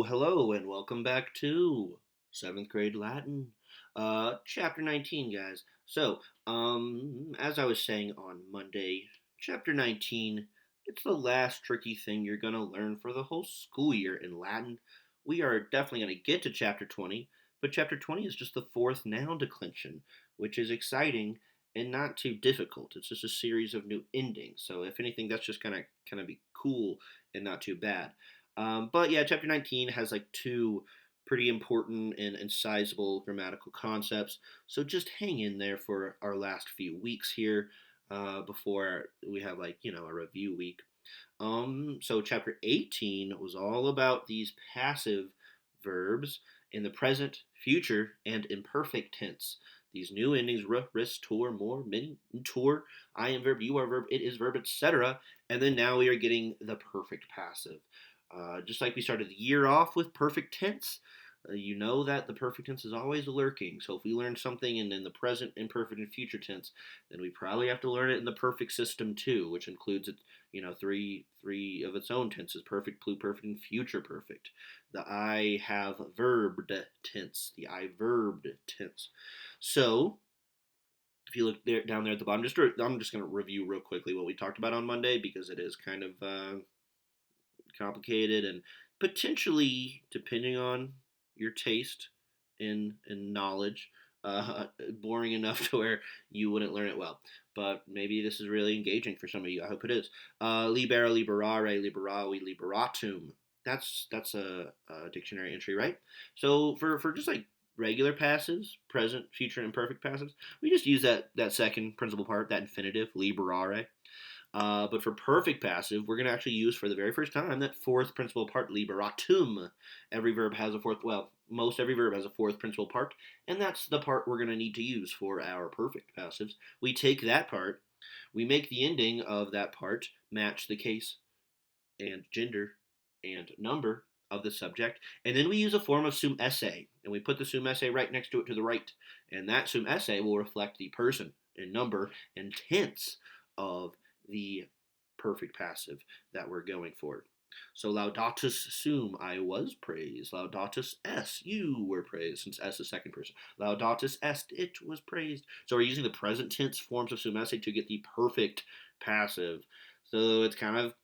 Hello, and welcome back to 7th grade Latin, chapter 19, guys. As I was saying on Monday, chapter 19, it's the last tricky thing you're going to learn for the whole school year in Latin. We are definitely going to get to chapter 20, but chapter 20 is just the fourth noun declension, which is exciting and not too difficult. It's just a series of new endings. So, if anything, that's just kind of be cool and not too bad. But yeah, chapter 19 has like two pretty important and sizable grammatical concepts. So just hang in there for our last few weeks here before we have a review week. So chapter 18 was all about these passive verbs in the present, future, and imperfect tense. These new endings, ris, tor, more, min, tor, I am verb, you are verb, it is verb, etc. And then now we are getting the perfect passive. Just like we started the year off with perfect tense, you know that the perfect tense is always lurking. So if we learn something in the present, imperfect, and future tense, then we probably have to learn it in the perfect system too, which includes three of its own tenses: perfect, pluperfect, and future perfect. The I have verbed tense, the I verbed tense. So if you look there down there at the bottom, I'm just going to review real quickly what we talked about on Monday because it is kind of complicated and potentially, depending on your taste in knowledge, boring enough to where you wouldn't learn it well. But maybe this is really engaging for some of you. I hope it is. Libera, liberare, liberavi, liberatum. That's a dictionary entry, right? So for just like regular passives, present, future, and perfect passives, we just use that second principal part, that infinitive, liberare. But for perfect passive, we're going to actually use for the very first time that fourth principal part, liberatum. Every verb has a fourth, well, most every verb has a fourth principal part, and that's the part we're going to need to use for our perfect passives. We take that part, we make the ending of that part match the case and gender and number of the subject, and then we use a form of sum esse, and we put the sum esse right next to it to the right, and that sum esse will reflect the person and number and tense of the perfect passive that we're going for. So laudatus sum, I was praised. Laudatus est, you were praised, since est is second person. Laudatus est, it was praised. So we're using the present tense forms of sum esse to get the perfect passive. So it's kind of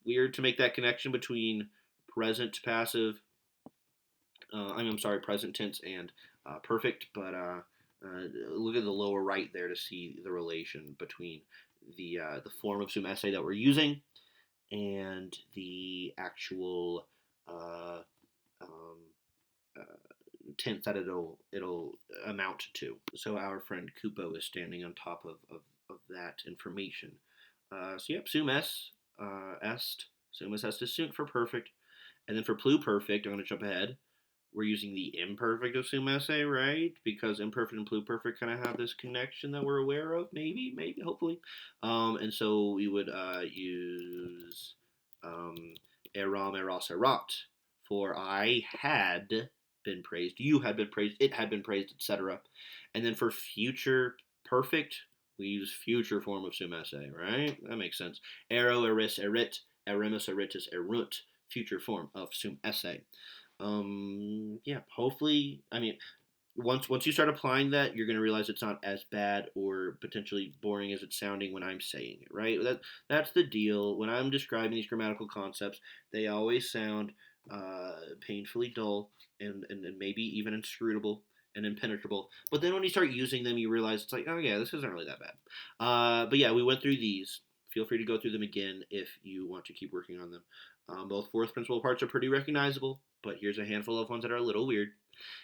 weird to make that connection between present passive. I'm sorry, present tense and perfect, but look at the lower right there to see the relation between the form of sum esse that we're using and the actual uh, um, uh, tense that it'll amount to. So our friend Kupo is standing on top of that information. So yep, sum est, sum est is sunt for perfect, and then for pluperfect, I'm going to jump ahead. We're using the imperfect of sum esse, right? Because imperfect and pluperfect kind of have this connection that we're aware of, maybe, hopefully. And so we would use eram, eras, erat, for I had been praised, you had been praised, it had been praised, etc. And then for future perfect, we use future form of sum esse, right? That makes sense. Ero, eris, erit, erimus, eritus, erunt, future form of sum esse. Yeah, hopefully, I mean, once you start applying that, you're going to realize it's not as bad or potentially boring as it's sounding when I'm saying it, right? That's the deal. When I'm describing these grammatical concepts, they always sound painfully dull and maybe even inscrutable and impenetrable. But then when you start using them, you realize it's like, oh yeah, this isn't really that bad. But yeah, we went through these. Feel free to go through them again if you want to keep working on them. Both fourth principal parts are pretty recognizable, but here's a handful of ones that are a little weird.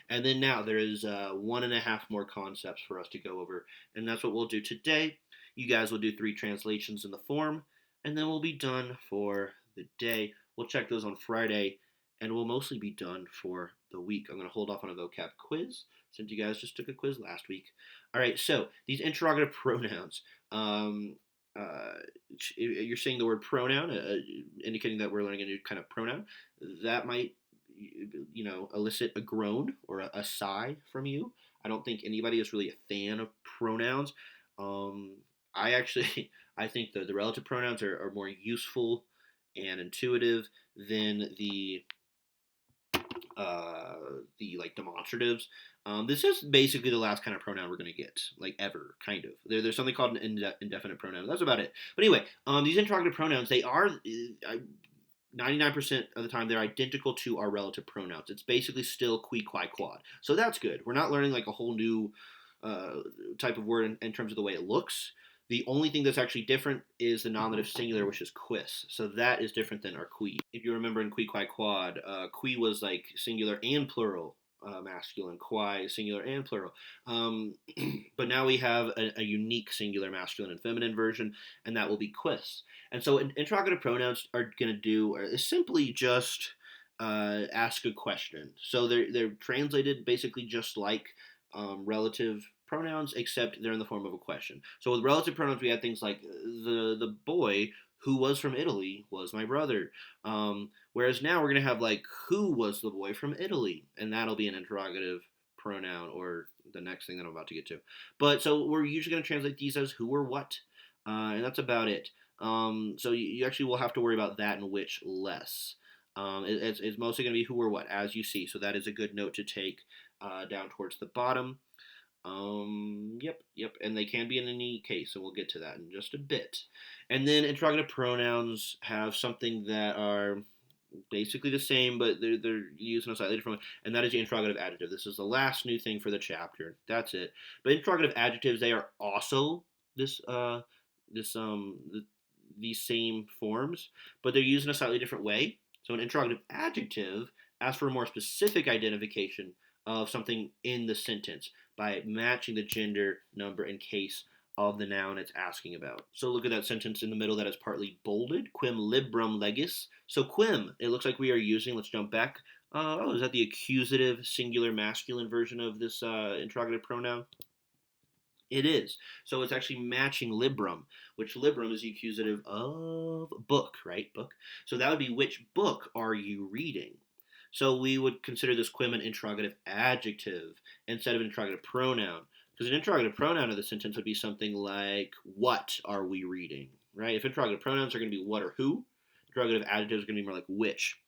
And then now there is one and a half more concepts for us to go over, and that's what we'll do today. You guys will do 3 translations in the form, and then we'll be done for the day. We'll check those on Friday, and we'll mostly be done for the week. I'm going to hold off on a vocab quiz since you guys just took a quiz last week. All right, so these interrogative pronouns. You're seeing the word pronoun, indicating that we're learning a new kind of pronoun. That might, elicit a groan or a sigh from you. I don't think anybody is really a fan of pronouns. I actually, I think the relative pronouns are more useful and intuitive than the the like demonstratives. This is basically the last kind of pronoun we're going to get, like ever, kind of. There's something called an indefinite pronoun. That's about it. But anyway, these interrogative pronouns, they are 99% of the time they're identical to our relative pronouns. It's basically still qui, qui, quad. So that's good. We're not learning like a whole new type of word in terms of the way it looks. The only thing that's actually different is the nominative singular, which is quis. So that is different than our qui. If you remember in qui, qui, quad, qui was like singular and plural masculine, qui singular and plural. But now we have a unique singular masculine and feminine version, and that will be quis. And so interrogative pronouns are going to do is simply just ask a question. So they're translated basically just like relative pronouns, except they're in the form of a question. So with relative pronouns, we had things like the boy who was from Italy was my brother. Whereas now we're going to have like who was the boy from Italy, and that'll be an interrogative pronoun, or the next thing that I'm about to get to. But so we're usually going to translate these as who or what, and that's about it. So you actually will have to worry about that and which less. It's mostly going to be who or what, as you see. So that is a good note to take down towards the bottom. Yep, and they can be in any case, and we'll get to that in just a bit. And then interrogative pronouns have something that are basically the same, but they're used in a slightly different way, and that is the interrogative adjective. This is the last new thing for the chapter. That's it. But interrogative adjectives, they are also these same forms, but they're used in a slightly different way. So an interrogative adjective asks for a more specific identification of something in the sentence by matching the gender, number, and case of the noun it's asking about. So look at that sentence in the middle that is partly bolded. Quim librum legis. So quim, it looks like we are using, let's jump back. Is that the accusative singular masculine version of this interrogative pronoun? It is. So it's actually matching librum, which librum is the accusative of book, right? Book. So that would be which book are you reading? So we would consider this quim an interrogative adjective instead of an interrogative pronoun. Because an interrogative pronoun of the sentence would be something like, what are we reading? Right? If interrogative pronouns are going to be what or who, interrogative adjectives are going to be more like which.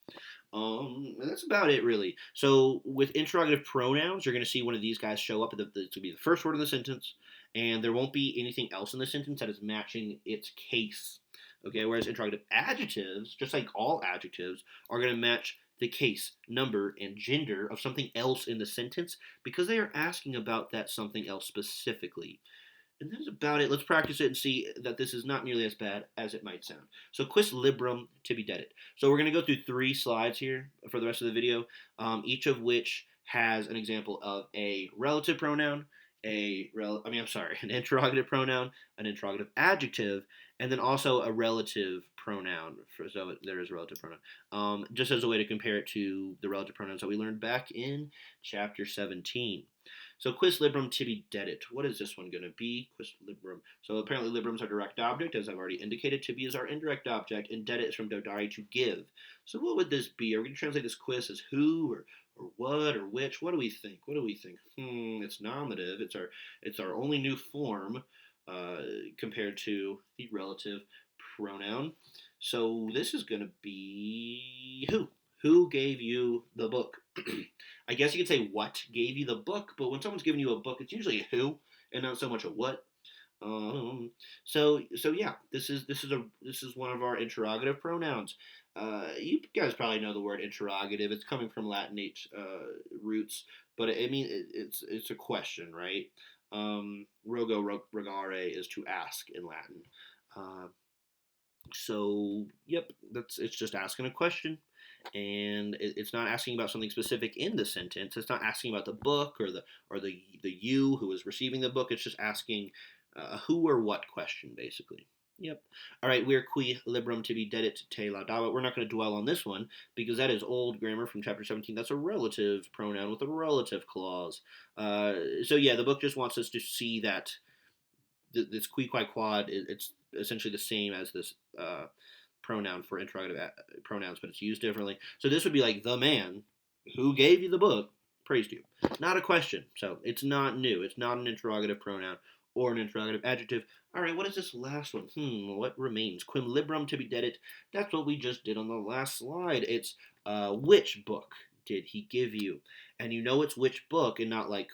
And that's about it, really. So with interrogative pronouns, you're going to see one of these guys show up. It's going to be the first word of the sentence, and there won't be anything else in the sentence that is matching its case. Okay, whereas interrogative adjectives, just like all adjectives, are going to match the case, number, and gender of something else in the sentence because they are asking about that something else specifically. And that's about it. Let's practice it and see that this is not nearly as bad as it might sound. So quis librum tibi dedit. So we're going to go through 3 slides here for the rest of the video, each of which has an example of a relative pronoun, an interrogative pronoun, an interrogative adjective, and then also a relative pronoun. So there is a relative pronoun, just as a way to compare it to the relative pronouns that we learned back in chapter 17. So quis librum tibi dedit. What is this one going to be? Quis librum. So apparently librum's our direct object, as I've already indicated. Tibi is our indirect object, and dedit is from dodari, to give. So what would this be? Are we going to translate this quis as who or what or which? What do we think? It's nominative. It's our only new form compared to the relative pronoun. So this is going to be who. Who gave you the book? I guess you could say what gave you the book, but when someone's giving you a book, it's usually a who and not so much a what. So yeah, this is one of our interrogative pronouns. You guys probably know the word interrogative. It's coming from Latinate roots, but it's a question, right? Rogo rogare is to ask in Latin. So yep, it's just asking a question. And it's not asking about something specific in the sentence. It's not asking about the book or the you who is receiving the book. It's just asking a who or what question, basically. Yep. All right, we're qui librum tibi dedit te laudavit. We're not going to dwell on this one because that is old grammar from chapter 17. That's a relative pronoun with a relative clause. So yeah, the book just wants us to see that this qui qui quad, it's essentially the same as this pronoun for interrogative pronouns, but it's used differently. So this would be like the man who gave you the book praised you. Not a question, so it's not new. It's not an interrogative pronoun or an interrogative adjective. All right, what is this last one? What remains? Quim librum tibi dedit. That's what we just did on the last slide. It's which book did he give you? And you know it's which book and not like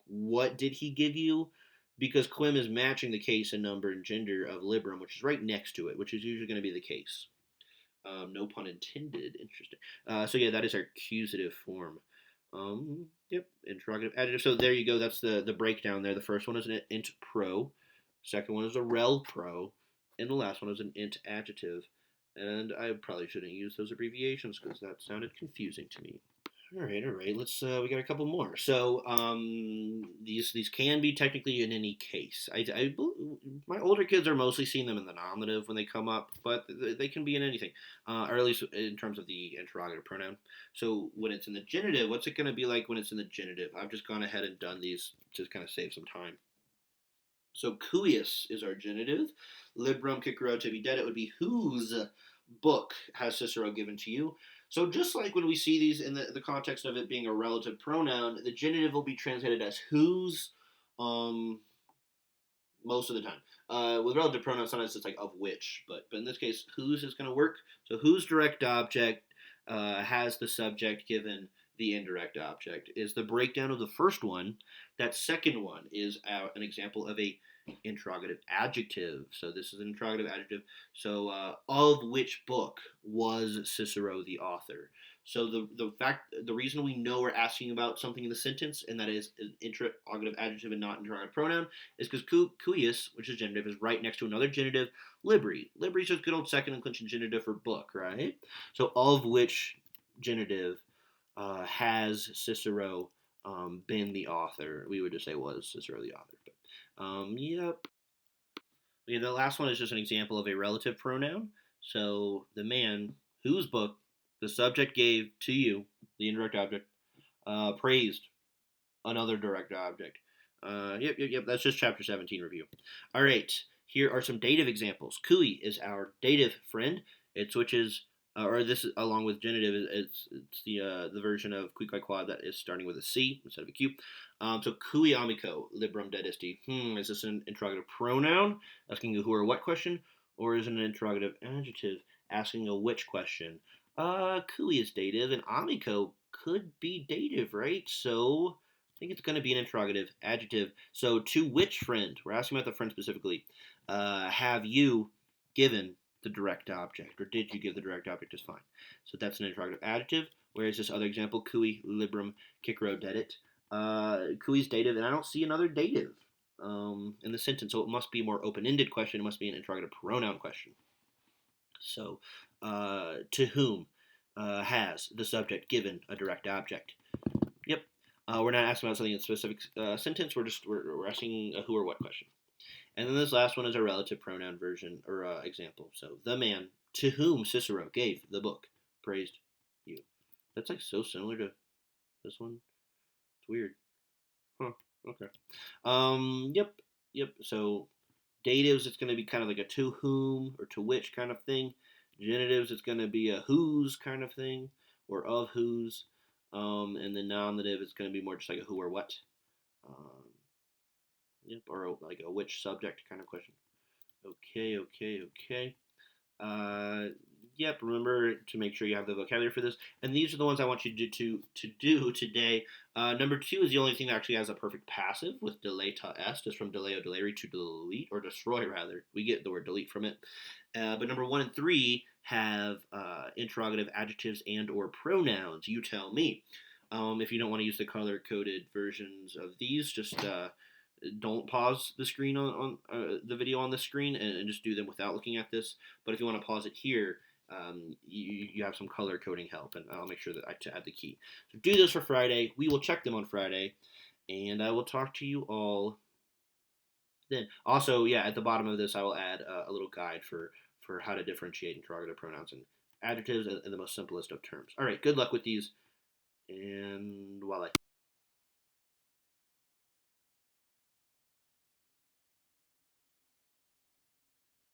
what did he give you? Because Quim is matching the case and number and gender of Librum, which is right next to it, which is usually going to be the case. No pun intended. Interesting. So yeah, that is our accusative form. Yep, interrogative adjective. So there you go. That's the breakdown there. The first one is an int pro. Second one is a rel pro. And the last one is an int adjective. And I probably shouldn't use those abbreviations because that sounded confusing to me. All right, all right. Let's. We got a couple more. So, these can be technically in any case. My older kids are mostly seeing them in the nominative when they come up, but they can be in anything, or at least in terms of the interrogative pronoun. So when it's in the genitive, what's it going to be like when it's in the genitive? I've just gone ahead and done these to kind of save some time. So cuius is our genitive. Librum Cicero to be dead. It would be whose book has Cicero given to you? So just like when we see these in the context of it being a relative pronoun, the genitive will be translated as whose most of the time. With relative pronouns, sometimes it's like of which, but in this case, whose is going to work. So whose direct object has the subject given the indirect object is the breakdown of the first one. That second one is an example of a interrogative adjective. So this is an interrogative adjective. So of which book was Cicero the author? So the reason we know we're asking about something in the sentence and that is an interrogative adjective and not interrogative pronoun is because cuius, which is genitive, is right next to another genitive, libri. Libri is just good old second inclension genitive for book, right? So of which genitive has Cicero been the author? We would just say was Cicero the author. But, yep. Okay, the last one is just an example of a relative pronoun. So the man whose book the subject gave to you, the indirect object, praised another direct object. Yep. That's just chapter 17 review. All right. Here are some dative examples. Cui is our dative friend. It switches, or this is, along with genitive, it's the version of qui qui quod that is starting with a C instead of a Q. So cui amico librum dedisti. Is this an interrogative pronoun asking a who or what question, or is it an interrogative adjective asking a which question? Cui is dative, and amico could be dative, right? So I think it's going to be an interrogative adjective. So to which friend? We're asking about the friend specifically. Have you given the direct object, or did you give the direct object? Is fine. So that's an interrogative adjective. Whereas this other example, cui librum Cicero dedit. Cui is dative, and I don't see another dative in the sentence, so it must be a more open-ended question. It must be an interrogative pronoun question. So, to whom has the subject given a direct object? Yep. We're not asking about something in a specific sentence. We're asking a who or what question. And then this last one is a relative pronoun version or example. So the man to whom Cicero gave the book praised you. That's like so similar to this one. It's weird. Huh. Okay. Yep. So datives, it's going to be kind of like a to whom or to which kind of thing. Genitives, it's going to be a whose kind of thing or of whose. And the nominative is going to be more just like a who or what. Yep, or like a which subject kind of question. Okay. Yep, remember to make sure you have the vocabulary for this. And these are the ones I want you to do today. Number 2 is the only thing that actually has a perfect passive with deleta est. It's from deleo delere to delete, or destroy rather. We get the word delete from it. But number 1 and 3 have interrogative adjectives and or pronouns. You tell me. If you don't want to use the color-coded versions of these, just don't pause the screen on the video on the screen and just do them without looking at this. But if you want to pause it here, you have some color coding help, and I'll make sure that I add the key. So do this for Friday. We will check them on Friday, and I will talk to you all then. Also, yeah, at the bottom of this, I will add a little guide for how to differentiate interrogative pronouns and adjectives in the most simplest of terms. All right, good luck with these, and voila.